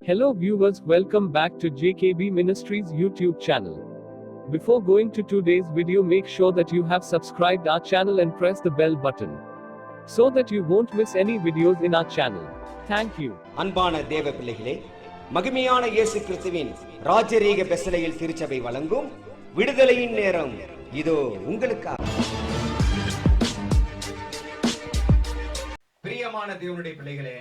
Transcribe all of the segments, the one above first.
Hello viewers, welcome back to JKB Ministries YouTube channel. Before going to today's video, make sure that you have subscribed our channel and press the bell button so that you won't miss any videos in our channel. Thank you. அன்பான தேவ பிள்ளைகளே, மகிமையான இயேசு கிறிஸ்துவின் ராஜரீக பெசலையில் திருச்சபை வழங்கும் விடுதலையின் நேரம் இதோ உங்களுக்காக. பிரியமான தேவனுடைய பிள்ளைகளே,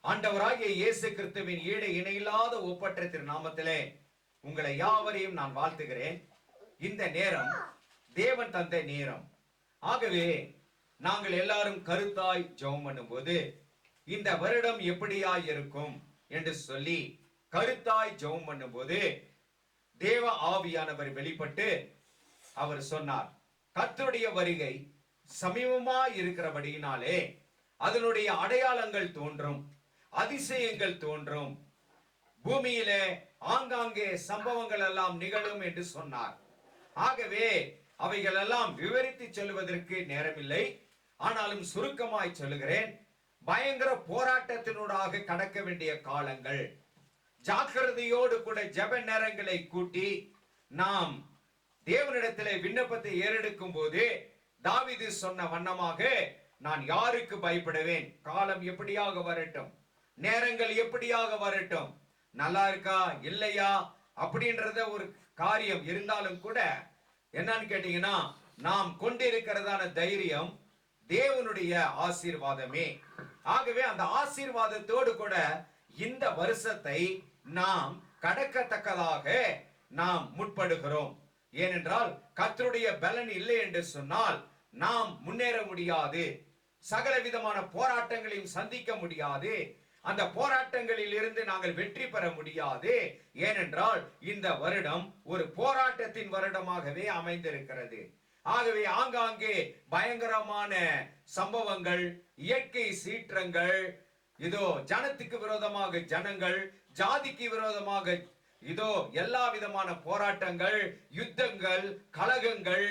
ஆண்டவராகிய இயேசு கிறிஸ்துவின் ஈடு இணையில்லாத ஒப்பற்ற திருநாமத்திலே உங்களை யாவரையும் நான் வாழ்த்துகிறேன். இந்த நேரம் தேவன் தந்த நேரம். ஆகவே நாங்கள் எல்லாரும் கருத்தாய் ஜெபம் பண்ணும்போது இந்த வருடம் எப்படியாய் இருக்கும் என்று சொல்லி கருத்தாய் ஜெபம் பண்ணும்போது தேவ ஆவியானவர் வெளிப்பட்டு அவர் சொன்னார், கர்த்தருடைய வருகை சமீபமாய் இருக்கிறபடியினாலே அதனுடைய அடையாளங்கள் தோன்றும், அதிசயங்கள் தோன்றும், பூமியிலே ஆங்காங்கே சம்பவங்கள் எல்லாம் நிகழும் என்று சொன்னார். ஆகவே அவைகள் எல்லாம் விவரித்து சொல்வதற்கு நேரமில்லை. ஆனாலும் சுருக்கமாய் சொல்லுகிறேன். பயங்கர போராட்டத்தினூடாக கடக்க வேண்டிய காலங்கள். ஜாக்கிரதையோடு கூட ஜெப நேரங்களை கூட்டி நாம் தேவனிடத்திலே விண்ணப்பத்தை ஏறெடுக்கும் போது தாவீது சொன்ன வண்ணமாக, நான் யாருக்கு பயப்படுவேன்? காலம் எப்படியாக வரட்டும், நேரங்கள் எப்படியாக வரட்டும், நல்லா இருக்கா இல்லையா அப்படின்றத ஒரு காரியம் இருந்தாலும் கூட என்னன்னு கேட்டீங்கன்னா, நாம் கொண்டிருக்கிறதான தைரியம் தேவனுடைய ஆசீர்வாதமே. ஆகவே அந்த ஆசீர்வாதத்தோடு கூட இந்த வருஷத்தை நாம் கடக்கத்தக்கதாக நாம் முற்படுகிறோம். ஏனென்றால் கர்த்தருடைய பலன் இல்லை என்று சொன்னால் நாம் முன்னேற முடியாது. சகல விதமான போராட்டங்களையும் சந்திக்க முடியாது. அந்த போராட்டங்களில் இருந்து நாங்கள் வெற்றி பெற முடியாது. ஏனென்றால் இந்த வருடம் ஒரு போராட்டத்தின் வருடமாகவே அமைந்திருக்கிறது. ஆகவே ஆங்காங்கே பயங்கரமான சம்பவங்கள், இயற்கை சீற்றங்கள், இதோ ஜனத்துக்கு விரோதமாக ஜனங்கள், ஜாதிக்கு விரோதமாக இதோ எல்லா விதமான போராட்டங்கள், யுத்தங்கள், கலகங்கள்,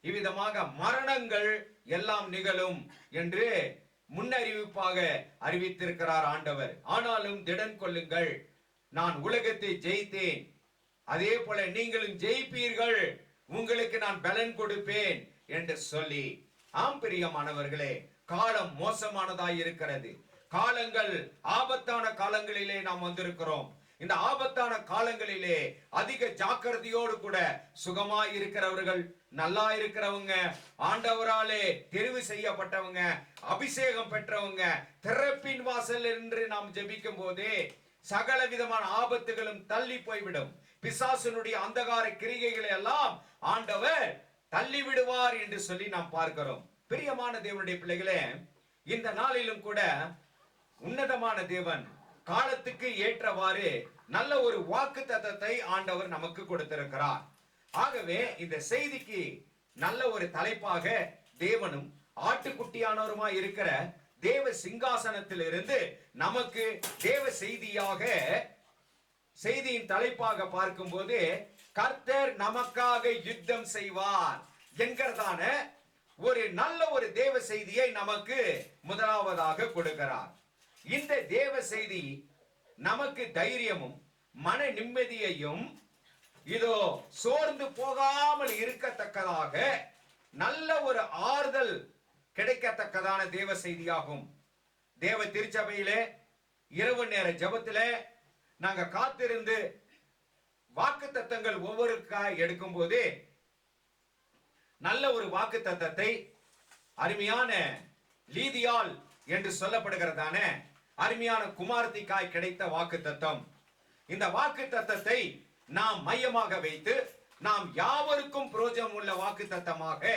இவ்விதமாக மரணங்கள் எல்லாம் நிகழும் என்று முன்னறிவிப்பாக அறிவித்திருக்கிறார் ஆண்டவர். ஆனாலும் திடன் கொள்ளுங்கள், நான் உலகத்தை ஜெயித்தேன், அதே போல நீங்களும் ஜெயிப்பீர்கள், உங்களுக்கு நான் பலன் கொடுப்பேன் என்று சொல்லி. ஆம் பிரியமானவர்களே, காலம் மோசமானதாய் இருக்கிறது. காலங்கள் ஆபத்தான காலங்களிலே நாம் வந்திருக்கிறோம். இந்த ஆபத்தான காலங்களிலே அதிக ஜாக்கிரதையோடு கூட சுகமாய் இருக்கிறவர்கள், நல்லா இருக்கிறவங்க, ஆண்டவராலே தெரிவு செய்யப்பட்டவங்க, அபிஷேகம் பெற்றவங்க, திறப்பின் வாசல் என்று நாம் ஜெபிக்கும் போதே சகல விதமான ஆபத்துகளும் தள்ளி போய்விடும். பிசாசனுடைய அந்தகார கிரிகைகளை எல்லாம் ஆண்டவர் தள்ளி விடுவார் என்று சொல்லி நாம் பார்க்கிறோம். பிரியமான தேவனுடைய பிள்ளைகளே, இந்த நாளிலும் கூட உன்னதமான தேவன் காலத்துக்கு ஏற்றவாறு நல்ல ஒரு வாக்கு தத்தத்தை ஆண்டவர் நமக்கு கொடுத்திருக்கிறார். ஆகவே இந்த செய்திக்கு நல்ல ஒரு தலைப்பாக தேவனும் ஆட்டுக்குட்டியானவருமாய் இருக்கிற தேவ சிங்காசனத்திலிருந்து நமக்கு தேவ செய்தியாக, செய்தியின் தலைப்பாக பார்க்கும்போது கர்த்தர் நமக்காக யுத்தம் செய்வார் என்கிறதான ஒரு நல்ல ஒரு தேவ செய்தியை நமக்கு முதலாவதாக கொடுக்கிறார். இந்த தேவ செய்தி நமக்கு தைரியமும் மன நிம்மதியையும் இதோ சோர்ந்து போகாமல் இருக்கத்தக்கதாக நல்ல ஒரு ஆறுதல் கிடைக்கத்தக்கதான தேவ செய்தியாகும். தேவ திருச்சபையிலே இரவு நேர ஜெபத்திலே நாங்க காத்திருந்து வாக்கு தத்தங்கள் ஒவ்வொருக்காய் எடுக்கும் போது நல்ல ஒரு வாக்கு தத்தத்தை அருமையான லீதியால் என்று சொல்லப்படுகிறதான அருமையான குமாரத்திக்காய் கிடைத்த வாக்கு தத்தம். இந்த வாக்கு தத்தத்தை நாம் மையமாக வைத்து நாம் யாவருக்கும் பிரயோஜனம் உள்ள வாக்கு தத்தமாக,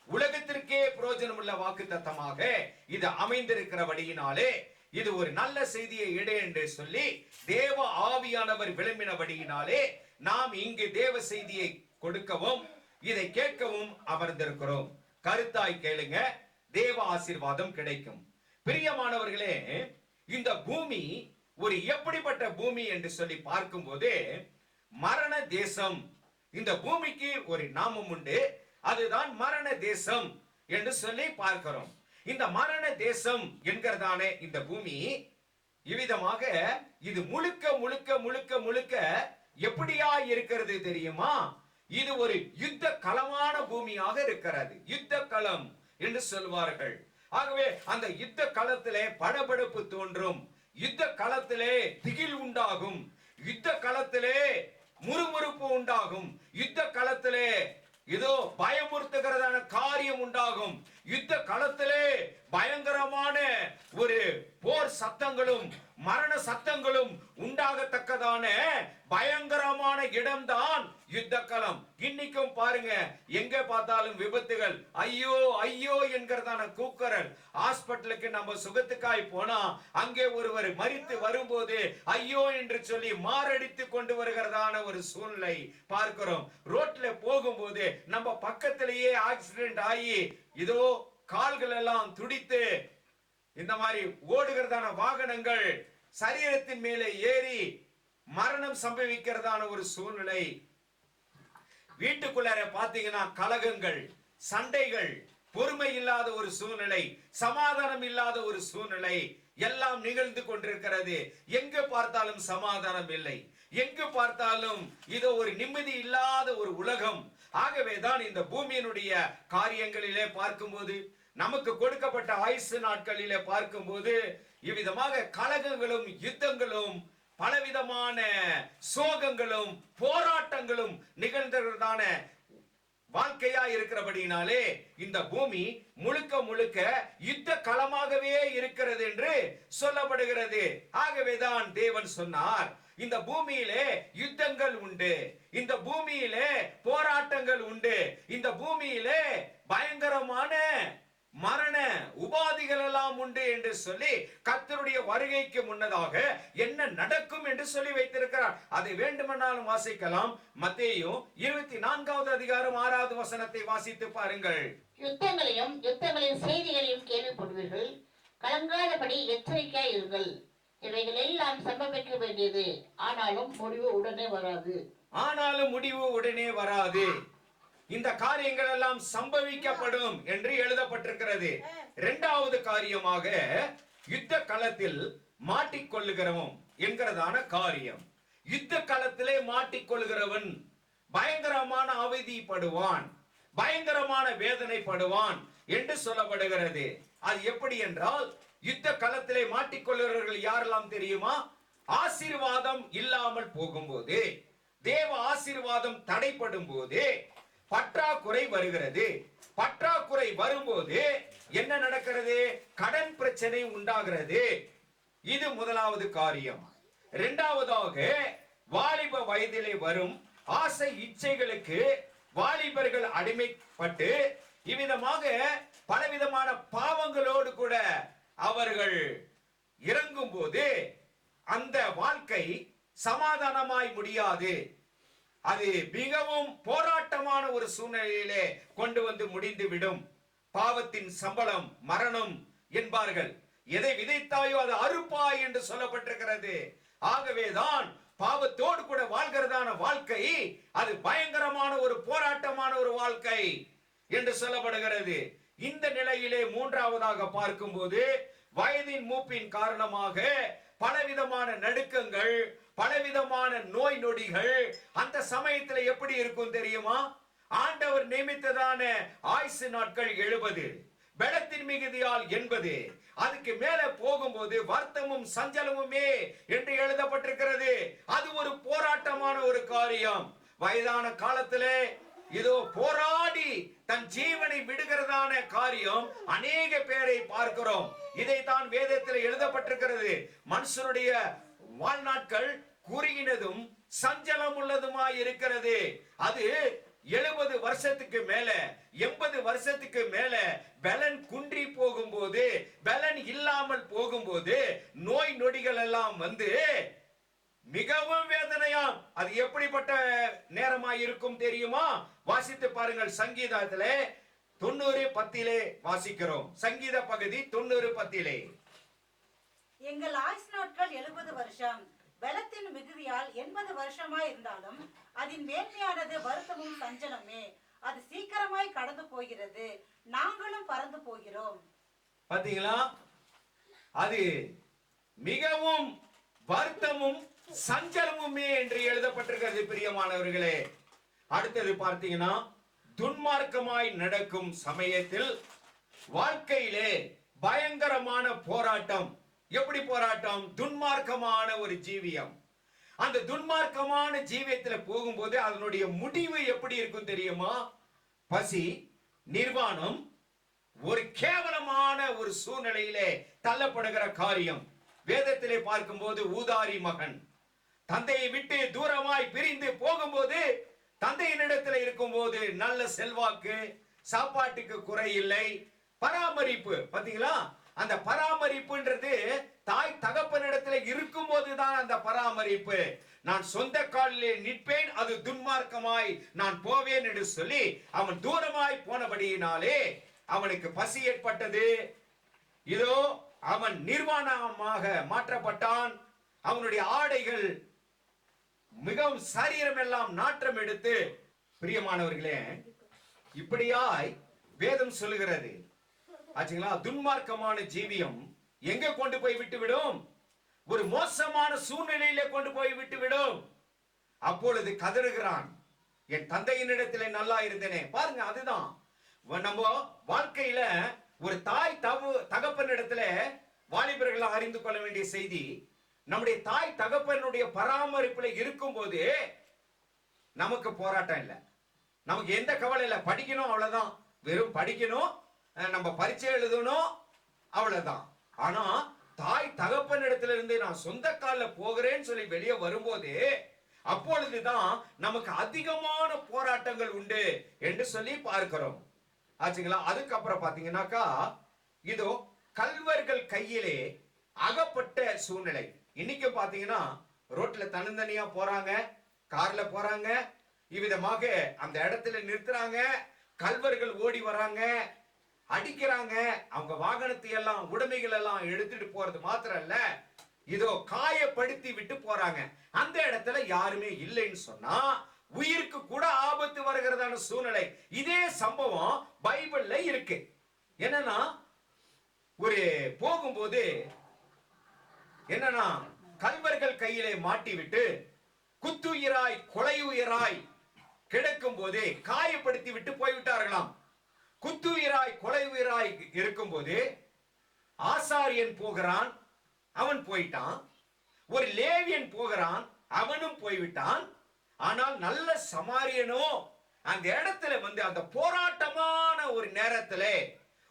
உலகத்திற்கே பிரயோஜனம் உள்ள வாக்கு தத்தமாக இது அமைந்திருக்கிறபடியினாலே இது ஒரு நல்ல செய்தியை இட என்று சொல்லி தேவ ஆவியானவர் விளம்பினபடியினாலே நாம் இங்கு தேவ செய்தியை கொடுக்கவும் இதை கேட்கவும் அமர்ந்திருக்கிறோம். கருத்தாய் கேளுங்க, தேவ ஆசீர்வாதம் கிடைக்கும். பிரியமானவர்களே, இந்த பூமி ஒரு எப்படிப்பட்ட பூமி என்று சொல்லி பார்க்கும்போது மரண தேசம். இந்த பூமிக்கு ஒரு நாமம் உண்டு, அதுதான் மரண தேசம் என்று சொல்லி பார்க்கிறோம். இந்த மரண தேசம் என்கிறதான இந்த பூமி இவ்விதமாக இது முழுக்க முழுக்க முழுக்க முழுக்க எப்படியா இருக்கிறது தெரியுமா? இது ஒரு யுத்த களமான பூமியாக இருக்கிறது. யுத்த களம் என்று சொல்வார்கள். ஆகவே அந்த யுத்த களத்திலே படபடப்பு தோன்றும், யுத்த களத்திலே திகில் உண்டாகும், யுத்த களத்திலே முறுமுறுப்பு உண்டாகும், யுத்த களத்திலே இதோ பயமுறுத்துகிறதான காரியம் உண்டாகும், யுத்த களத்திலே பயங்கரமான ஒரு போர் சத்தங்களும் மரண சத்தங்களும் உண்டாகத்தக்கதான பயங்கரமான இடம்தான் யுத்த களம். இன்னைக்கும் பாருங்க, எங்க பார்த்தாலும் விபத்துகள், ஐயோ ஐயோ என்கிறதான கூக்குரல். ஹாஸ்பிட்டலுக்கு நம்ம சுகத்துக்காய் போனா அங்கே ஒருவர் மரித்து வரும்போது ஐயோ என்று சொல்லி மாரடித்து கொண்டு வருகிறதான ஒரு சூழ்நிலை பார்க்கிறோம். ரோட்ல போகும்போது நம்ம பக்கத்திலேயே ஆக்சிடென்ட் ஆகி இதோ கால்கள் எல்லாம் துடித்து இந்த மாதிரி ஓடுகிறதான வாகனங்கள் சரீரத்தின் மேலே ஏறி மரணம் சம்பவிக்கிறதான ஒரு சூழ்நிலை. வீட்டுக்குள்ளார பாத்தீங்கன்னா கலகங்கள், சண்டைகள், பொறுமை இல்லாத ஒரு சூழ்நிலை, சமாதானம் இல்லாத ஒரு சூழ்நிலை எல்லாம் நிகழ்ந்து கொண்டிருக்கிறது. எங்கு பார்த்தாலும் சமாதானம் இல்லை, எங்கு பார்த்தாலும் இதோ ஒரு நிம்மதி இல்லாத ஒரு உலகம். ஆகவேதான் இந்த பூமியினுடைய காரியங்களிலே பார்க்கும்போது, நமக்கு கொடுக்கப்பட்ட ஆயுசு நாட்களிலே பார்க்கும்போது இவ்விதமாக கலகங்களும் யுத்தங்களும் பலவிதமான சோகங்களும் போராட்டங்களும் நிகழ்ந்ததான வாழ்க்கையா இருக்கிறபடினாலே இந்த பூமி முழுக்க முழுக்க யுத்த களமாகவே இருக்கிறது என்று சொல்லப்படுகிறது. ஆகவேதான் தேவன் சொன்னார், இந்த பூமியிலே யுத்தங்கள் உண்டு, இந்த பூமியிலே போராட்டங்கள் உண்டு, இந்த பூமியிலே பயங்கரமான மரண உபாதிகள் எல்லாம் உண்டு என்று சொல்லி கர்த்தருடைய வருகைக்கு முன்னதாக என்ன நடக்கும் என்று சொல்லி வைத்திருக்கிறார். அதை வேண்டுமென்றாலும் வாசிக்கலாம். மத்தேயு 24வது அதிகாரம் 6வது வசனத்தை வாசித்து பாருங்கள். யுத்தங்களையும் யுத்தங்களின் செய்திகளையும் கேள்விப்படுவீர்கள், கலங்காதபடி எச்சரிக்கையாய் இருங்கள். இவைகள் எல்லாம் சம்பவிக்க வேண்டியது, ஆனாலும் முடிவு உடனே வராது. ஆனாலும் முடிவு உடனே வராது. இந்த காரியங்கள் எல்லாம் சம்பவிக்கப்படும் என்று எழுதப்பட்டிருக்கிறது. இரண்டாவது காரியமாக யுத்த களத்தில் மாட்டிக்கொள்ளுகிறவன் என்கிறதான காரியம். யுத்த களத்திலே மாட்டிக்கொள்கிறவன் பயங்கரமான அவதிப்படுவான், பயங்கரமான வேதனைப்படுவான் என்று சொல்லப்படுகிறது. அது எப்படி என்றால், யுத்த களத்திலே மாட்டிக்கொள்கிறவர்கள் யாரெல்லாம் தெரியுமா? ஆசீர்வாதம் இல்லாமல் போகும்போது, தேவ ஆசீர்வாதம் தடைப்படும் போது பற்றாக்குறை வருகிறது. பற்றாக்குறை வரும்போது என்ன நடக்கிறது? கடன் பிரச்சனை உண்டாகிறது. இது முதலாவது காரியம். இரண்டாவதாக, வாலிப வயதிலே வரும் ஆசை இச்சைகளுக்கு வாலிபர்கள் அடிமைப்பட்டு இவ்விதமாக பலவிதமான பாவங்களோடு கூட அவர்கள் இறங்கும் போது அந்த வாழ்க்கை சமாதானமாய் முடியாது. அது மிகவும் போராட்டமான ஒரு சூழ்நிலையிலே கொண்டு வந்து முடிந்து விடும். பாவத்தின் சம்பளம் மரணம் என்பார்கள். எதை விதைத்தாயோ அது அறுப்பாய் என்று சொல்லப்பட்டிருக்கிறது. ஆகவேதான் பாவத்தோடு கூட வாழ்கிறதான வாழ்க்கை அது பயங்கரமான ஒரு போராட்டமான ஒரு வாழ்க்கை என்று சொல்லப்படுகிறது. இந்த நிலையிலே மூன்றாவதாக பார்க்கும்போது, வயதின் மூப்பின் காரணமாக பலவிதமான நடுக்கங்கள், பலவிதமான நோய் நொடிகள் அந்த சமயத்துல எப்படி இருக்கும் தெரியுமா? ஆண்டவர் நியமித்ததான ஆயுசு நாட்கள் 70, பலத்தின் மிகுதியால் 80, அதுக்கு மேல போகும்போது வருத்தமும் சஞ்சலமுமே என்று எழுதப்பட்டிருக்கிறது. அது ஒரு போராட்டமான ஒரு காரியம். வயதான காலத்திலே இதோ போராடி தன் ஜீவனை விடுகிறதான காரியம் அநேக பேரை பார்க்கிறோம். இதைத்தான் வேதத்தில் எழுதப்பட்டிருக்கிறது. மனுஷனுடைய வாழ்நாட்கள் குறுகினதும் சஞ்சலம் உள்ளதுமாய் இருக்கிறது. அது 70 வருஷத்துக்கு மேல 80 வருஷத்துக்கு மேல பலன் குன்றி போகும்போது, பலன் இல்லாமல் போகும்போது நோய் நொடிகள் எல்லாம் வந்து மிகவும் வேதனையாம். அது எப்படிப்பட்ட நேரமாய் இருக்கும் தெரியுமா? வாசித்து பாருங்கள். சங்கீதத்திலே 90:10 வாசிக்கிறோம். சங்கீத பகுதி 90:10. எங்கள் ஆயுசு நாட்கள் 70 வருஷம், பலத்தின் மிகுதியால் 80 வருஷமாய் இருந்தாலும் அதன் மேன்மையானது வருத்தமும் சஞ்சலமே. அது சீக்கிரமாய் கடந்து போகிறது, நாங்களும் பறந்து போகிறோம். பாத்தீங்களா? அது மிகவும் வருத்தமும் சஞ்சலமுமே என்று எழுதப்பட்டிருக்கிறது பிரியமானவர்களே. அடுத்தது பார்த்தீங்கன்னா, துன்மார்க்கமாய் நடக்கும் சமயத்தில் வாழ்க்கையிலே பயங்கரமான போராட்டம். எப்படி போராட்டம்? துன்மார்க்கமான ஒரு ஜீவியம். அந்த துன்மார்க்கமான ஜீவியத்துல போகும்போது அதனுடைய முடிவு எப்படி இருக்கும் தெரியுமா? பசி, நிர்வாணம், ஒரு கேவலமான ஒரு சூழ்நிலையிலே தள்ளப்படுகிற காரியம். வேதத்திலே பார்க்கும்போது ஊதாரி மகன் தந்தையை விட்டு தூரமாய் பிரிந்து போகும்போது, தந்தையினிடத்தில் இருக்கும்போது நல்ல செல்வாக்கு, சாப்பாட்டுக்கு குறை இல்லை, பராமரிப்பு. பாத்தீங்களா? அந்த பராமரிப்புன்றது தாய் தகப்பனிடத்துல இருக்கும் போதுதான் அந்த பராமரிப்பு. நான் சொந்த காலிலே நிற்பேன், அது துன்மார்க்கமாய் நான் போவேன் என்று சொல்லி அவன் தூரமாய் போனபடியினாலே அவனுக்கு பசி ஏற்பட்டது. இதோ அவன் நிர்வாணமாக மாற்றப்பட்டான். அவனுடைய ஆடைகள் மிகவும் சரீரம் எல்லாம் நாற்றம் எடுத்து. பிரியமானவர்களே, இப்படியாய் வேதம் சொல்லுகிறது. ஆச்சுங்களா? துன்மார்க்கமான ஜீவியம் எங்க கொண்டு போய் விட்டுவிடும்? ஒரு மோசமான சூழ்நிலையிலே கொண்டு போய் விட்டுவிடும். அப்பொழுது கதறுகிறான், என் தந்தையினிடத்திலே நல்லா இருந்தேனே. பாருங்க, அதுதான் நம்ம வாழ்க்கையில ஒரு தாய் தகப்பனிடத்துல வாலிபர்கள் அறிந்து கொள்ள வேண்டிய செய்தி. நம்முடைய தாய் தகப்பனுடைய பராமரிப்புல இருக்கும் போது நமக்கு போராட்டம் இல்லை, நமக்கு எந்த கவலை இல்லை. படிக்கணும், அவ்வளவுதான். வெறும் படிக்கணும், நம்ம பரீட்சை எழுதணும், அவ்வளவுதான். ஆனா தாய் தகப்பனிடத்துல இருந்து நான் சொந்த காலில் போகிறேன்னு சொல்லி வெளியே வரும்போது, அப்பொழுதுதான் நமக்கு அதிகமான போராட்டங்கள் உண்டு என்று சொல்லி பார்க்கிறோம். ஆச்சுங்களா? அதுக்கப்புறம் பாத்தீங்கன்னாக்கா, இதோ கல்வர்கள் கையிலே அகப்பட்ட சூழ்நிலை. இன்னைக்கு பாத்தீங்கன்னா ரோட்ல தனித்தனியா போறாங்க, கார்ல போறாங்க, இவ்விதமாக அந்த இடத்துல நிறுத்துறாங்க, கல்வர்கள் ஓடி வராங்க, அடிக்கிறாங்க, அவங்க வாகனத்தை எல்லாம் உடைமைகள் எல்லாம் எடுத்துட்டு போறது மாத்திரம் இல்ல, இதோ காயப்படுத்தி விட்டு போறாங்க. அந்த இடத்துல யாருமே இல்லைன்னு சொன்னா உயிருக்கு கூட ஆபத்து வருகிறதான சூழ்நிலை. இதே சம்பவம் பைபிள்ல இருக்கு. என்னன்னா, ஒரு போகும்போது என்னன்னா, கல்வர்கள் கையிலே மாட்டி விட்டு குத்துயிராய் கொலையுயிராய் கிடக்கும் போது காயப்படுத்தி விட்டு போய்விட்டார்களாம். குத்துயிராய் கொலையுயிராய் இருக்கும் போது ஆசாரியன் போகிறான், அவன் போயிட்டான். ஒரு லேவியன் போகிறான், அவனும் போய்விட்டான். ஆனால் நல்ல சமாரியனோ அந்த இடத்துல வந்து அந்த போராட்டமான ஒரு நேரத்துல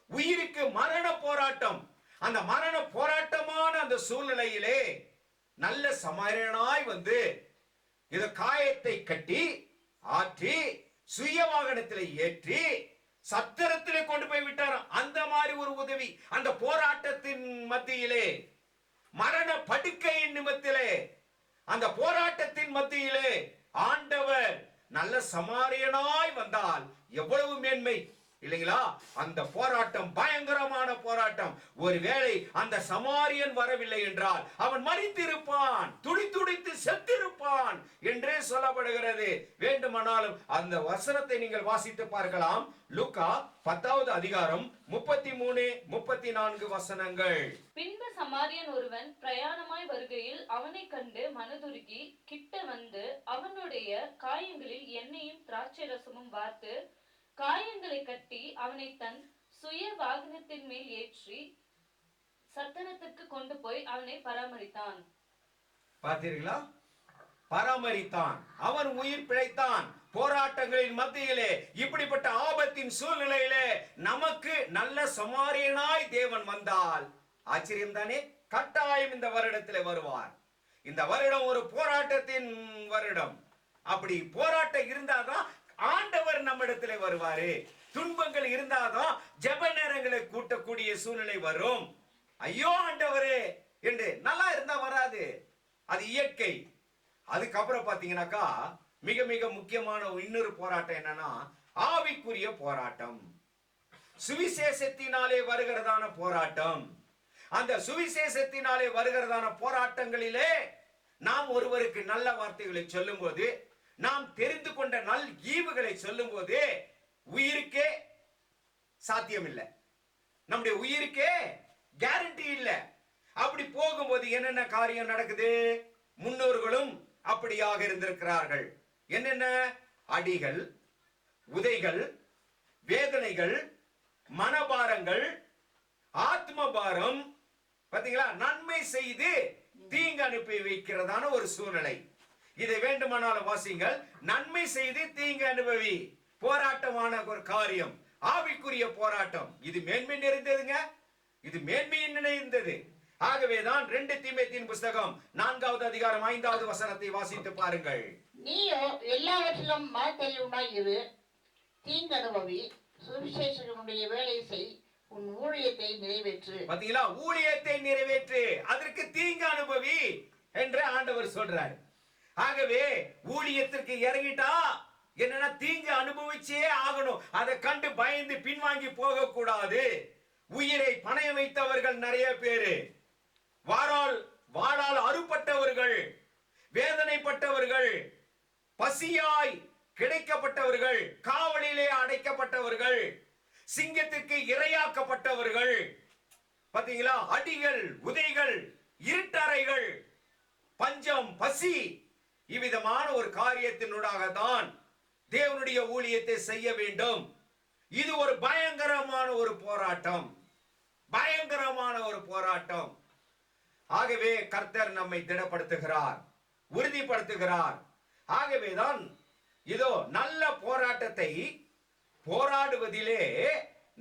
உயிருக்கு மரண போராட்டம், அந்த மரண போராட்டமான அந்த சூழ்நிலையிலே நல்ல சமாரியனாய் வந்து இத காயத்தை கட்டி ஆற்றி சுய வாகனத்தில் ஏற்றி சத்திரத்திலே கொண்டு போய் விட்டார். அந்த மாதிரி ஒரு உதவி அந்த போராட்டத்தின் மத்தியிலே, மரண படுக்கையின் நிமித்திலே, அந்த போராட்டத்தின் மத்தியிலே ஆண்டவர் நல்ல சமாரியனாய் வந்தால் எவ்வளவு மேன்மை இல்லைங்களா? அந்த போராட்டம் பயங்கரமான போராட்டம். ஒருவேளை அந்த சமாரியன் வரவில்லை என்றால் அவன் மரித்திருப்பான், துடித்து செத்திருப்பான் என்றே சொல்லப்படுகிறது. வேண்டுமானாலும் அந்த வசனத்தை நீங்கள் வாசித்து பார்க்கலாம். லூக்கா 10வது அதிகாரம் 33-34 வசனங்கள். பின்பு சமாரியன் ஒருவன் பிரயாணமாய் வருகையில் அவனை கண்டு மனதுருகி கிட்ட வந்து அவனுடைய காயங்களில் எண்ணெயும் திராட்சை ரசமும் வார்த்து காயங்களை கட்டி அவனை தன் சுய வாகனத்தின் மேல் ஏற்றி சத்தனத்துக்கு கொண்டு போய் அவனை பராமரித்தான். பார்த்தீர்களா? பராமரித்தான், அவன் உயிர் பிழைத்தான். போராட்டங்களின் மத்தியிலே, இப்படிப்பட்ட ஆபத்தின் சூழ்நிலையிலே நமக்கு நல்ல சமாரியனாய் தேவன் வந்தால் ஆச்சரியம் தானே? கட்டாயம் இந்த வருடத்திலே வருவார். இந்த வருடம் ஒரு போராட்டத்தின் வருடம். அப்படி போராட்டம் இருந்தாதான் ஆண்டவர் நம்மிடத்திலே வருவாரு. துன்பங்கள் இருந்தாதான் ஜெப நேரங்களை கூட்டக்கூடிய சூழ்நிலை வரும். ஐயோ ஆண்டவரே என்று நல்லா இருந்தா வராது, அது இயற்கை. அதுக்கப்புறம் பாத்தீங்கன்னாக்கா மிக மிக முக்கியமான இன்னொரு போராட்டம் என்னன்னா, ஆவிக்குரிய போராட்டம், சுவிசேஷத்தினாலே வருகிறதான போராட்டம். அந்த சுவிசேஷத்தினாலே வருகிறதான போராட்டங்களிலே நாம் ஒருவருக்கு நல்ல வார்த்தைகளை சொல்லும் போது, நாம் தெரிந்து கொண்ட நல் ஈவுகளை சொல்லும் போது உயிருக்கே சாத்தியம் இல்லை, நம்முடைய உயிருக்கே கேரண்டி இல்லை. அப்படி போகும்போது என்னென்ன காரியம் நடக்குது? முன்னோர்களும் அப்படியாக இருந்திருக்கிறார்கள். என்னென்ன? அடிகள், உதைகள், வேதனைகள், மனபாரங்கள், ஆத்ம பாரம். பாத்தீங்களா? நன்மை செய்து தீங்கு அனுப்பி வைக்கிறதான ஒரு சூழ்நிலை. இதை வேண்டுமானாலும் வாசிங்கள். நன்மை செய்து தீங்கு அனுபவி. போராட்டமான ஒரு காரியம், ஆவிக்குரிய போராட்டம். இது மேன்மை நிறைந்ததுங்க. இது மேன்மையின் நிறைந்தது. ஆகவேதான் 2 தீமோத்தேயுவின் புஸ்தகம் 4வது அதிகாரம் 5வது வசனத்தை வாசித்து பாருங்கள். நீயோ எல்லாவற்றிலும் மனத்தெளிவுமாய் இரு, தீங்கு அனுபவி, சுவிசேஷகனுடைய வேலை செய், உன் ஊழியத்தை நிறைவேற்று. பாத்தீங்களா? ஊழியத்தை நிறைவேற்று, அதற்கு தீங்கு அனுபவி என்று ஆண்டவர் சொல்றார். ஆகவே ஊழியத்திற்கு இறங்கிட்டா என்னன்னா தீங்கு அனுபவிச்சே ஆகணும். அதை கண்டு பயந்து பின்வாங்கி போக கூடாது. உயிரை பணயம் வைத்தவர்கள் நிறைய பேரு, வாளால் அறுபட்டவர்கள், வேதனைப்பட்டவர்கள், பசியாய் கிடைக்கப்பட்டவர்கள், காவலிலே அடைக்கப்பட்டவர்கள், சிங்கத்திற்கு இரையாக்கப்பட்டவர்கள். பாத்தீங்களா? அடிகள், உதைகள், இருட்டறைகள், பஞ்சம், பசி, இவ்விதமான ஒரு காரியத்தினூடாக தான் தேவனுடைய ஊழியத்தை செய்ய வேண்டும். இது ஒரு பயங்கரமான ஒரு போராட்டம், பயங்கரமான ஒரு போராட்டம். ஆகவே கர்த்தர் நம்மை திடப்படுத்துகிறார், உறுதிப்படுத்துகிறார். ஆகவேதான் இதோ நல்ல போராட்டத்தை போராடுவதிலே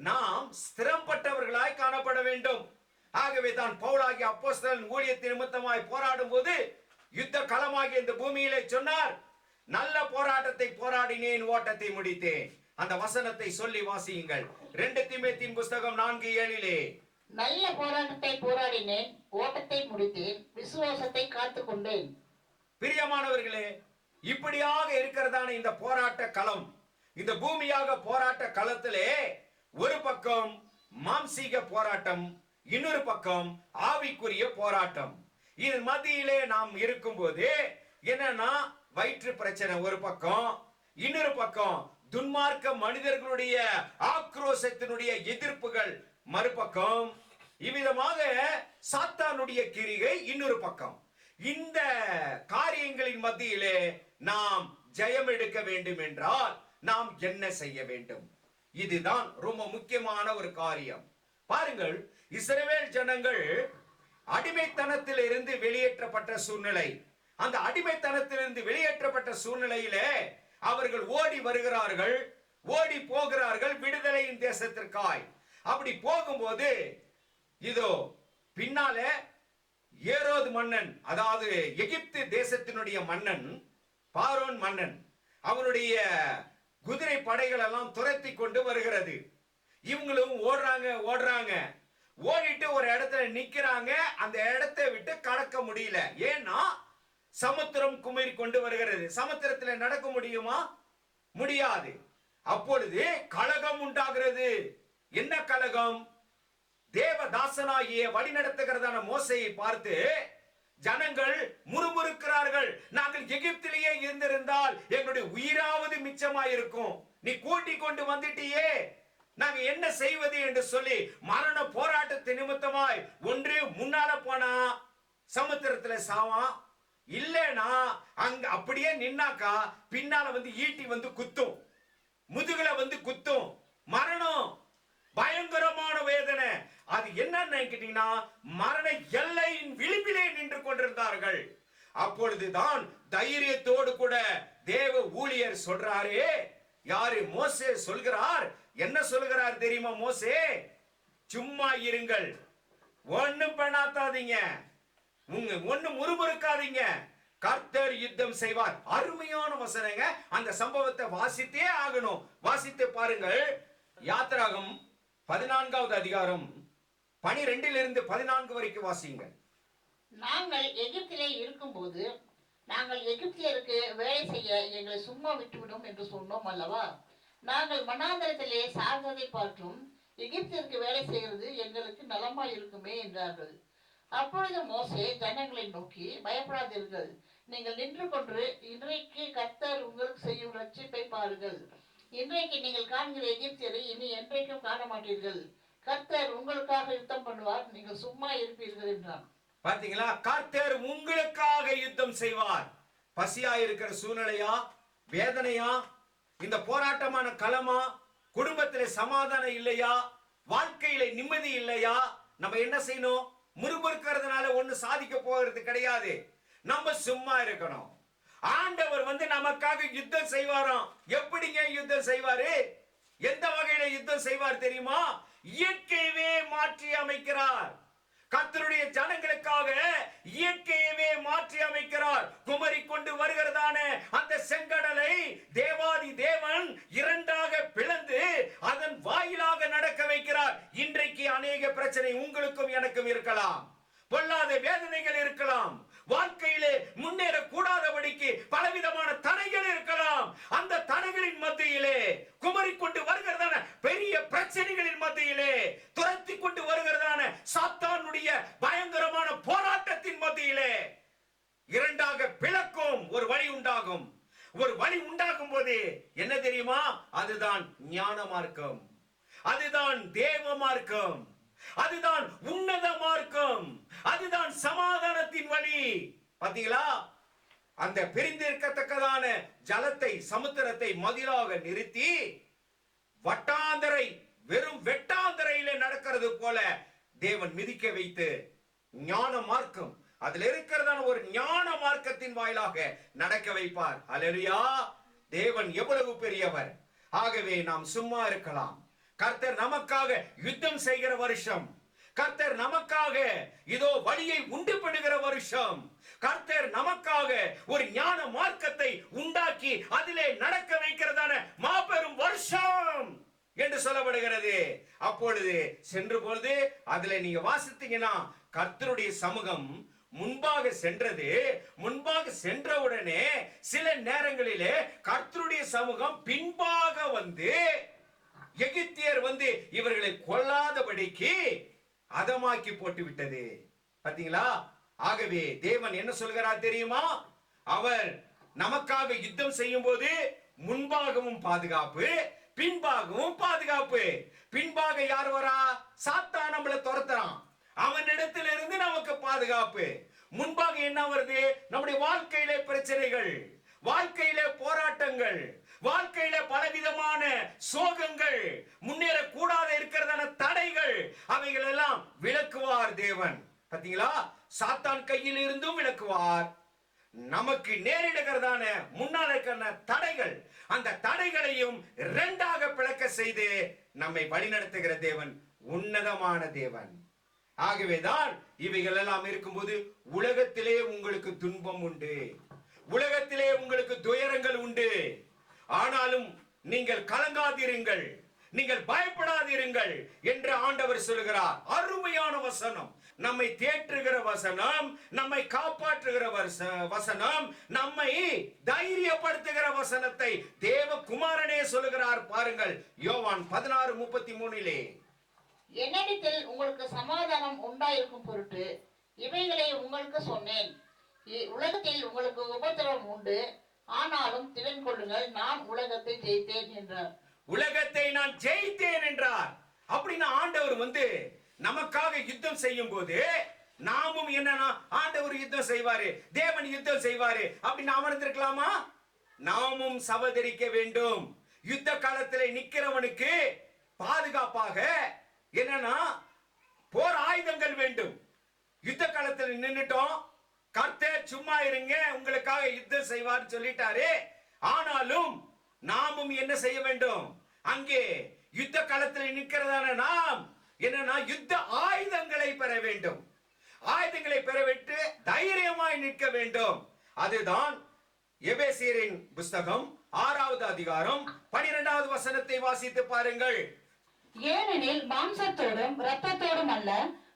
நாம் ஸ்திரம்பட்டவர்களாய் காணப்பட வேண்டும். ஆகவே தான் பவுலாகிய அப்போஸ்தலன் ஊழியத்தின் நிமித்தமாய் போராடும் போது யுத்த களமாகிய இந்த பூமியிலே சொன்னார், நல்ல போராட்டத்தை போராடினேன், ஓட்டத்தை முடித்தேன். அந்த வசனத்தை சொல்லி வாசியுங்கள். 2 தீமோத்தேயுவின் புஸ்தகம் 4:7. நல்ல போராட்டத்தை போராடினேன், ஓட்டத்தை முடித்தேன், விசுவாசத்தை காத்துக் கொண்டேன். பிரியமானவர்களே, இப்படியாக இருக்கிறதான இந்த போராட்ட களம், இந்த பூமியாக போராட்ட களத்திலே ஒரு பக்கம் மாம்சீக போராட்டம், இன்னொரு பக்கம் ஆவிக்குரிய போராட்டம். இது மத்தியிலே நாம் இருக்கும்போது என்னன்னா வயிற்று பிரச்சனை ஒரு பக்கம், இன்னொரு பக்கம் துன்மார்க்க மனிதர்களுடைய ஆக்ரோஷத்தினுடைய எதிர்ப்புகள் மறுபக்கம், இவ்விதமாக சாத்தானுடைய கிரிகை இன்னொரு பக்கம். இந்த காரியங்களின் மத்தியிலே நாம் ஜெயம் எடுக்க வேண்டும் என்றால் நாம் என்ன செய்ய வேண்டும்? இதுதான் ரொம்ப முக்கியமான ஒரு காரியம். பாருங்கள், இஸ்ரவேல் ஜனங்கள் அடிமைத்தனத்தில் இருந்து வெளியேற்றப்பட்ட சூழ்நிலை. அந்த அடிமைத்தனத்திலிருந்து வெளியேற்றப்பட்ட சூழ்நிலையிலே அவர்கள் ஓடி வருகிறார்கள், ஓடி போகிறார்கள் விடுதலையின் தேசத்திற்காய். அப்படி போகும்போது இதோ பின்னால ஏரோது மன்னன், அதாவது எகிப்து தேசத்தினுடைய மன்னன், பார்வோன் மன்னன், அவனுடைய குதிரை படைகள் எல்லாம் துரத்தி கொண்டு வருகிறது. இவங்களும் ஓடுறாங்க, ஓடிட்டு ஒரு இடத்துல நிக்கிறாங்க. அந்த இடத்தை விட்டு கடக்க முடியல. ஏன்னா சமுத்திரம் குமரி கொண்டு வருகிறது. சமுத்திரத்துல நடக்க முடியுமா? முடியாது. அப்பொழுது கலகம் உண்டாகிறது. என்ன கலகம்? தேவதாசனாகிய வழி நடத்துகிறதான மோசையை பார்த்து ஜனங்கள் முறுமுறுக்கிறார்கள். நாங்கள் எகிப்திலேயே இருந்திருந்தால் எங்களுடைய உயிராவது மிச்சமாயிருக்கும். நீ கூட்டிக் கொண்டு வந்துட்டியே, நாங்க என்ன செய்வது என்று சொல்லி மரண போராட்டத்தை நிமித்தமாய் ஒன்று முன்னால போனா சமுத்திரத்துல சாவான், இல்லனா அங்க அப்படியே நின்னாக்கா பின்னால வந்து ஈட்டி வந்து குத்தும், முதுகுல வந்து குத்தும், மரணம், பயங்கரமான வேதனை. அது என்னன்னு கேட்டீங்கன்னா மரண எல்லையின் விளிம்பிலே நின்று கொண்டிருந்தார்கள். அப்பொழுதுதான் தைரியத்தோடு கூட தேவ ஊழியர் சொல்றாரே, யாரு? மோசே சொல்கிறார். என்ன சொல்கிறார் தெரியுமா? மோசே, சும்மா இருங்கள், ஒண்ணும் பண்ணாதீங்க, ஒண்ணு முறுமுறுக்காதீங்க, கர்த்தர் யுத்தம் செய்வார். அருமையான வசனங்க. அந்த சம்பவத்தை வாசித்தே ஆகணும். வாசித்து பாருங்கள். யாத்திராகம் 14வது அதிகாரம் 12 14 வரைக்கும் வாசிங்க. நாங்கள் எகிப்திலே இருக்கும்போது நாங்கள் எகிப்தியருக்கு வேலை செய்ய எங்களை சும்மா விட்டுவிடும் என்று சொன்னோம் அல்லவா? நாங்கள் மனாந்தரத்திலே சார்ந்ததை பார்த்தும் எகிப்தியருக்கு வேலை செய்கிறது எங்களுக்கு நலமாய் இருக்குமே என்றார்கள். அப்பொழுது மோசே ஜனங்களை நோக்கி, பயப்படாதீர்கள், நீங்கள் நின்று கொண்டு இன்றைக்கு கர்த்தர் உங்களுக்கு செய்யும் ரட்சிப்பை பாருங்கள். இன்றைக்கு நீங்கள் காண்கிற எகிப்தியரை இனி என்றைக்கும் காண மாட்டீர்கள். கர்த்தர் உங்களுக்காக யுத்தம் பண்ணுவார், நீங்கள் சும்மா இருப்பீர்கள் என்றான். பாத்தீங்களா? கர்த்தர் உங்களுக்காக யுத்தம் செய்வார். பசியா இருக்கிற சூழ்நிலையா, வேதனையா, இந்த போராட்டமான களமா, குடும்பத்திலே சமாதானம் இல்லையா, வாழ்க்கையில நிம்மதி இல்லையா, நம்ம என்ன செய்யணும்? முறுமுறுக்கிறதுனால ஒண்ணு சாதிக்க போகிறது கிடையாது. நம்ம சும்மா இருக்கணும். ஆண்டவர் நமக்காக யுத்தம் செய்வாராம். எப்படிங்க யுத்தம் செய்வாரு? எந்த வகையில யுத்தம் செய்வார் தெரியுமா? இயற்கையவே மாற்றி அமைக்கிறார். கர்த்தருடைய ஜனங்களுக்காக இயற்கையவே மாற்றி அமைக்கிறார். குமரி கொண்டு வருகிறதான அந்த செங்கடலை தேவாதி தேவன் இரண்டாக பிளந்து அதன் வாயிலாக நடக்க வைக்கிறார். இன்றைக்கு அநேக பிரச்சனை உங்களுக்கும் எனக்கும் இருக்கலாம், பொல்லாத வேதனைகள் இருக்கலாம், வாழ்க்கையிலே முன்னேற கூடாதபடிக்கு பலவிதமான தடைகள் இருக்கலாம். அந்த தடைகளின் மத்தியிலே, குமரி கொண்டு வருகிறதான பெரிய பிரச்சனைகளின் மத்தியிலே, துரத்தி கொண்டு வருகிறதான சாத்தானுடைய பயங்கரமான போராட்டத்தின் மத்தியிலே இரண்டாக பிளக்கும் ஒரு வழி உண்டாகும். ஒரு வழி உண்டாகும் போது என்ன தெரியுமா? அதுதான் ஞான மார்க்கம், அதுதான் தேவ மார்க்கம், அதுதான் உன்னத மார்க்கம், அதுதான் சமாதானத்தின் வழி. பாத்தீங்களா? அந்த பிரிந்திருக்கத்தக்கதான ஜலத்தை, சமுத்திரத்தை மதிலாக நிறுத்தி வட்டாந்தரை, வெறும் வெட்டாந்தரையில நடக்கிறது போல தேவன் மிதிக்க வைத்து ஞான மார்க்கம், அதுல இருக்கிறதான ஒரு ஞான மார்க்கத்தின் வாயிலாக நடக்க வைப்பார். அல்லேலூயா! தேவன் எவ்வளவு பெரியவர்! ஆகவே நாம் சும்மா இருக்கலாம். கர்த்தர் நமக்காக யுத்தம் செய்கிற வருஷம், கர்த்தர் நமக்காக இதோ வழியை உண்டு பண்ணுகிற வருஷம், கர்த்தர் நமக்காக ஒரு ஞான மார்க்கத்தை உண்டாக்கி அதிலே நடக்க வைக்கிறதான மாபெரும் வருஷம் என்று சொல்லப்படுகிறது. அப்பொழுது சென்று பொழுது அதுல நீங்க வாசித்தீங்கன்னா கர்த்தருடைய சமூகம் முன்பாக சென்றது. முன்பாக சென்றவுடனே சில நேரங்களிலே கர்த்தருடைய சமூகம் பின்பாக வந்து எகிப்தியர் இவர்களை கொல்லாதபடிக்கு அதமாக்கி போட்டு விட்டது. பாத்தீங்களா? ஆகவே தேவன் என்ன சொல்கிறார் தெரியுமா? அவர் நமக்காக யுத்தம் செய்யும் போது முன்பாகவும் பாதுகாப்பு, பின்பாகவும் பாதுகாப்பு. பின்பாக யார் வரா? சாத்தான் நம்மளை துரத்துறான், அவனிடத்தில் இருந்து நமக்கு பாதுகாப்பு. முன்பாக என்ன வருது? நம்முடைய வாழ்க்கையிலே பிரச்சனைகள், வாழ்க்கையிலே போராட்டங்கள், வாழ்க்கையில பலவிதமான சோகங்கள், முன்னேற கூடாத இருக்கிறதான தடைகள், அவைகள் எல்லாம் விலக்குவார் தேவன். பாத்தீங்களா? சாத்தான் கையில் இருந்தும் விலக்குவார். நமக்கு நேரிடுகிறதான முன்னால் இருக்கிற தடைகள், அந்த தடைகளையும் இரண்டாக பிளக்க செய்து நம்மை வழிநடத்துகிற தேவன் உன்னதமான தேவன். ஆகவேதான் இவைகள் எல்லாம் இருக்கும்போது உலகத்திலே உங்களுக்கு துன்பம் உண்டு, உலகத்திலே உங்களுக்கு துயரங்கள் உண்டு, ஆனாலும் நீங்கள் கலங்காதிருங்கள், நீங்கள் பயப்படாதிருங்கள் என்று ஆண்டவர் சொல்கிறார். அருமையான வசனம், நம்மை தேற்றுகிற வசனம், நம்மை காப்பாற்றுகிற வசனம், நம்மை தைரியப்படுத்துகிற வசனத்தை தேவகுமாரனே சொல்லுகிறார். பாருங்கள், யோவான் 16:33. என்னிடத்தில் உங்களுக்கு சமாதானம் உண்டாயிருக்கும் பொருட்டு இவைகளை உங்களுக்கு சொன்னேன். உலகத்தில் உங்களுக்கு உபத்திரவம் உண்டு, ஆனாலும் திடன் கொள்ளுங்கள், நான் உலகத்தை ஜெயித்தேன் என்றார். உலகத்தை நான் ஜெயித்தேன் என்றார். அப்படின்னா ஆண்டவர் நமக்காக யுத்தம் செய்யும் போது நாமும் என்னன்னா, ஆண்டவர் யுத்தம் செய்வாரு, தேவன் யுத்தம் செய்வாரு அப்படின்னு அமர்ந்திருக்கலாமா? நாமும் சவதரிக்க வேண்டும். யுத்த காலத்தில் நிக்கிறவனுக்கு பாதுகாப்பாக என்னன்னா போர் ஆயுதங்கள் வேண்டும். யுத்த காலத்தில் நின்னுட்டோம், கர்த்தர் சும்மா இருங்க, உங்களுக்காக யுத்தம் செய்வார் சொல்லிட்டாரு. ஆனாலும் நாமும் என்ன செய்ய வேண்டும்? அங்கே யுத்த களத்தில் நிற்கிறதான நாம் என்னன்னா யுத்த ஆயுதங்களை பெற வேண்டும். ஆயுதங்களை பெறவிட்டு தைரியமாய் நிற்க வேண்டும். அதுதான் எபேசியரின் புஸ்தகம் 6வது அதிகாரம் 12வது வசனத்தை வாசித்து பாருங்கள். ஏனெனில் மாம்சத்தோடும் இரத்தத்தோடும் அல்ல,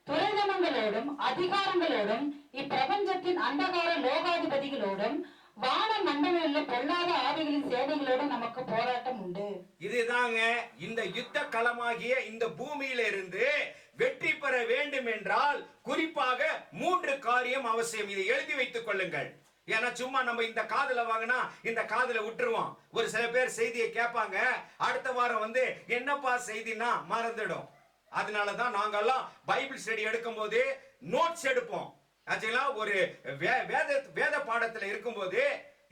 துரைதனங்களோடும் அதிகாரங்களோடும் இப்பிரபஞ்சத்தின் அந்தகார லோகாதிபதிகளோடும் வான மண்டலங்களில் பொல்லாத ஆவிகளின் சேனைகளோடும் நமக்கு போராட்டம் உண்டு. இதுதாங்க இந்த யுத்த களமாகிய இந்த பூமியில இருந்து வெற்றி பெற வேண்டும் என்றால் குறிப்பாக 3 காரியம் அவசியம். இதை எழுதி வைத்துக் கொள்ளுங்கள். ஏன்னா சும்மா நம்ம இந்த காதுல வாங்கினா இந்த காதுல விட்டுருவோம். ஒரு சில பேர் செய்தியை கேட்பாங்க, அடுத்த வாரம் என்னப்பா செய்தினா மறந்துடும். அதனாலதான் நாங்கெல்லாம் பைபிள் ஸ்டடி எடுக்கும் போது நோட்ஸ் எடுப்போம். ஆக்சுவலா ஒரு வேத பாடத்துல இருக்கும்போது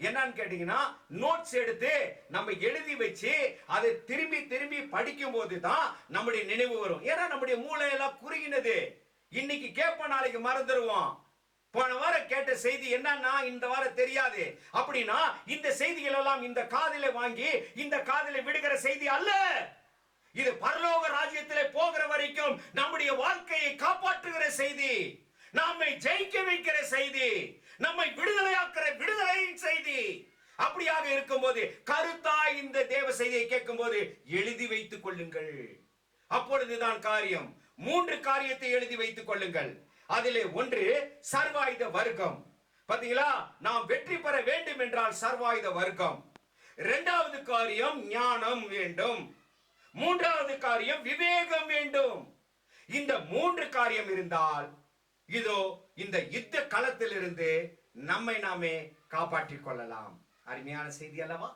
என்னன்னு கேட்டீங்கன்னா நோட்ஸ் எடுத்து நம்ம எழுதி வச்சு அதை திரும்பி திரும்பி படிக்கும் போது தான் நம்முடைய நினைவு வரும். ஏன்னா நம்முடைய மூளை எல்லாம் குறுகினது. இன்னைக்கு கேட்போம், நாளைக்கு மறந்துடுவோம். போன வாரம் கேட்ட செய்தி என்னன்னா இந்த வாரம் தெரியாது. அப்படின்னா இந்த செய்திகள் எல்லாம் இந்த காதில வாங்கி இந்த காதில விடுகிற செய்தி அல்ல. இது பரலோக ராஜ்யத்திலே போகிற வரைக்கும் நம்முடைய வாழ்க்கையை காப்பாற்றுகிற செய்தி, நம்மை ஜெயிக்க வைக்கிற செய்தி, நம்மை விடுதலையாக்குற விடுதலையின் செய்தி. அப்படியாக இருக்கும்போது கருத்தாய் இந்த தேவ செய்தியை கேட்கும் போது எழுதி வைத்துக் கொள்ளுங்கள். அப்பொழுதுதான் காரியம். 3 காரியத்தை எழுதி வைத்துக் கொள்ளுங்கள். அதிலே ஒன்று சர்வாயுத வர்க்கம். பாத்தீங்களா, நாம் வெற்றி பெற வேண்டும் என்றால் சர்வாயுத வர்க்கம். 2வது காரியம் ஞானம் வேண்டும். 3வது காரியம் விவேகம் வேண்டும். இந்த 3 காரியம் இருந்தால் இதோ இந்த யுத்த களத்தில் இருந்து நம்மை நாமே காப்பாற்றிக் கொள்ளலாம். அருமையான செய்தி அல்லவா?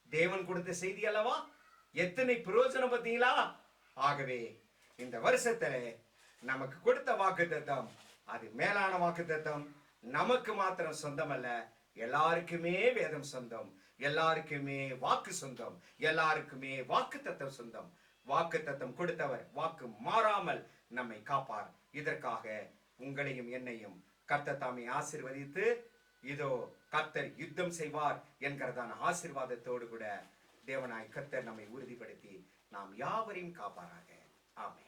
தேவன் கொடுத்த செய்தி அல்லவா? எத்தனை பிரயோஜனம் பார்த்தீங்களா? ஆகவே இந்த வருஷத்துல நமக்கு கொடுத்த வாக்குத்தத்தம் அது மேலான வாக்குத்தத்தம். நமக்கு மாத்திரம் சொந்தம் அல்ல, எல்லாருக்குமே வேதம் சொந்தம், எல்லாருக்குமே வாக்கு சொந்தம், எல்லாருக்குமே வாக்குத்தத்தம் சொந்தம். வாக்குத்தத்தம் கொடுத்தவர் வாக்கு மாறாமல் நம்மை காப்பார். இதற்காக உங்களையும் என்னையும் கர்த்தர் தாமே ஆசீர்வதித்து இதோ கர்த்தர் யுத்தம் செய்வார் என்கிறதான ஆசீர்வாதத்தோடு கூட தேவனாய் கர்த்தர் நம்மை உறுதிப்படுத்தி நாம் யாவரையும் காப்பாராக. ஆமென்.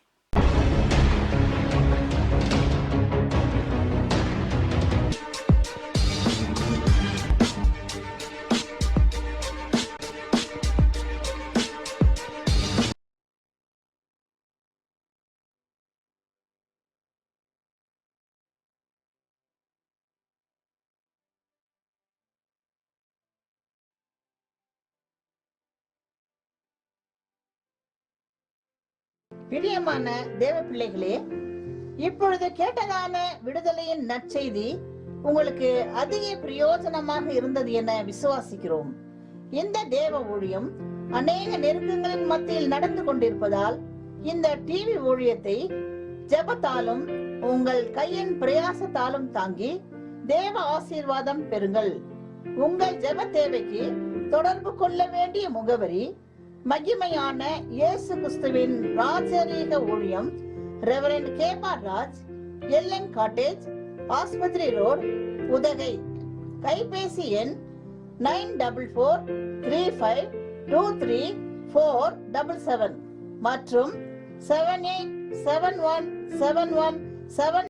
பிரியமான தேவ பிள்ளைகளே, இப்பொழுது கேட்டதான விடுதலையின் நற்செய்தி உங்களுக்கு அதிக பிரயோஜனமாக இருந்தது என விசுவாசிக்கிறோம். இந்த தேவ ஊழியம் அநேக நெருக்கங்களின் மத்தியில் நடந்து கொண்டிருப்பதால் இந்த டிவி ஊழியத்தை ஜெபத்தாலும் உங்கள் கையின் பிரயாசத்தாலும் தாங்கி தேவ ஆசீர்வாதம் பெறுங்கள். உங்கள் ஜெப தேவைக்கு தொடர்பு கொள்ள வேண்டிய முகவரி மகிமையான இயேசு கிறிஸ்துவின் ராஜரீக ஊழியம், ரெவரண்ட் கேபா ராஜ், எல்என் காட்டேஜ், ஆஸ்பத்திரி ரோட், உதகை. கைபேசி எண் 9435234477 மற்றும் 78717177